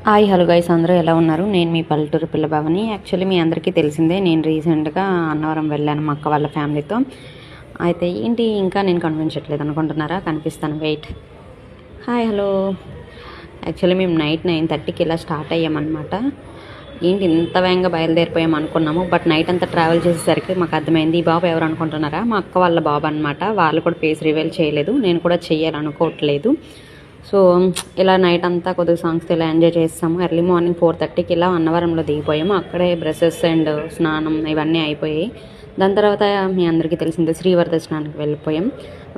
Hi hello guys, అందరూ ఎలా ఉన్నారు? నేను మీ పల్లెటూరు పిల్ల భవని. యాక్చువల్లీ మీ అందరికీ తెలిసిందే, నేను రీసెంట్గా అన్నవరం వెళ్ళాను మా అక్క వాళ్ళ ఫ్యామిలీతో. అయితే ఏంటి ఇంకా నేను కనిపించట్లేదు అనుకుంటున్నారా? కనిపిస్తాను, వెయిట్. Hi hello. యాక్చువల్లీ మేము నైట్ 9:30కి ఇలా స్టార్ట్ అయ్యామన్నమాట. ఏంటి ఇంత వేగంగా బయలుదేరిపోయాం అనుకున్నాము, బట్ నైట్ అంతా ట్రావెల్ చేసేసరికి మాకు అర్థమైంది ఈ బాబు ఎవరు అనుకుంటున్నారా? మా అక్క వాళ్ళ బాబు అనమాట. వాళ్ళు కూడా ఫేస్ రివీల్ చేయలేదు, నేను కూడా చెయ్యాలనుకోవట్లేదు. సో ఇలా నైట్ అంతా కొద్దిగా సాంగ్స్తో ఇలా ఎంజాయ్ చేస్తాము. ఎర్లీ మార్నింగ్ 4:30కి ఇలా అన్నవరంలో దిగిపోయాము. అక్కడే బ్రషెస్ అండ్ స్నానం ఇవన్నీ అయిపోయాయి. దాని తర్వాత మీ అందరికీ తెలిసిందే శ్రీవారి దర్శనానికి వెళ్ళిపోయాం.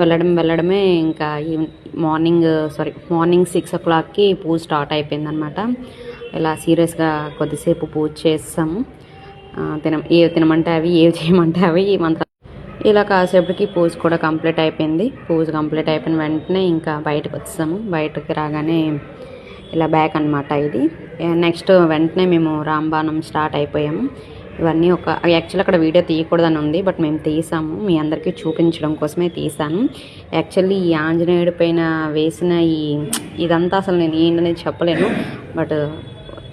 వెళ్ళడమే ఇంకా మార్నింగ్ 6 o'clockకి పూజ స్టార్ట్ అయిపోయిందనమాట. ఇలా సీరియస్గా కొద్దిసేపు పూజ చేస్తాము. తినమంటే అవి, ఏవి చేయమంటే అవి ఈ మంత్రాలు. ఇలా కాసేపటికి పూజ కూడా కంప్లీట్ అయిపోయింది. పూజ కంప్లీట్ అయిపోయిన వెంటనే ఇంకా బయటకు వచ్చాము. బయటకు రాగానే ఇలా బ్యాక్ అనమాట ఇది. నెక్స్ట్ వెంటనే మేము రాంబాణం స్టార్ట్ అయిపోయాము. ఇవన్నీ యాక్చువల్ అక్కడ వీడియో తీయకూడదని ఉంది, బట్ మేము తీసాము. మీ అందరికీ చూపించడం కోసమే తీసాను. యాక్చువల్లీ ఈ ఆంజనేయుడి పైన వేసిన ఇదంతా అసలు నేను ఏంటనేది చెప్పలేను, బట్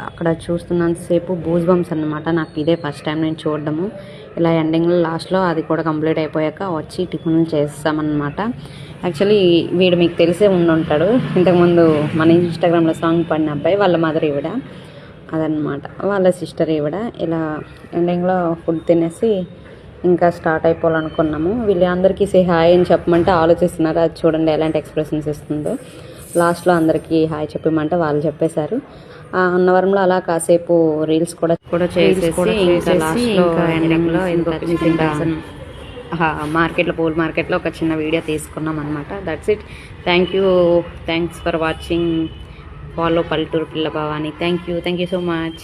అక్కడ చూస్తున్నంతసేపు బూజ్ బంప్స్ అనమాట. నాకు ఇదే ఫస్ట్ టైం నేను చూడడము. ఇలా ఎండింగ్లో లాస్ట్లో అది కూడా కంప్లీట్ అయిపోయాక వచ్చి టిఫిన్లు చేస్తామన్నమాట. యాక్చువల్లీ వీడు మీకు తెలిసే ఉండుంటాడు, ఇంతకుముందు మన ఇన్స్టాగ్రామ్లో సాంగ్ పాడిన అబ్బాయి వాళ్ళ మదర్ ఈవిడ, అదనమాట వాళ్ళ సిస్టర్ ఈవిడ. ఇలా ఎండింగ్లో ఫుడ్ తినేసి ఇంకా స్టార్ట్ అయిపోవాలనుకున్నాము. వీళ్ళందరికీ సే హాయ్ అని చెప్పమంటే ఆలోచిస్తున్నారు. అది చూడండి ఎలాంటి ఎక్స్ప్రెషన్స్ ఇస్తుందో. లాస్ట్లో అందరికీ హాయ్ చెప్పమంటే వాళ్ళు చెప్పేశారు. అన్నవరంలో అలా కాసేపు రీల్స్ కూడా చేసేసి ఇంకా లాస్ట్లో ఎండింగ్లో మార్కెట్లో పూల్ మార్కెట్లో ఒక చిన్న వీడియో తీసుకున్నాం అనమాట. That's it. Thanks for watching. Follow పల్లెటూరు పిల్ల Bhavani. Thank you so much.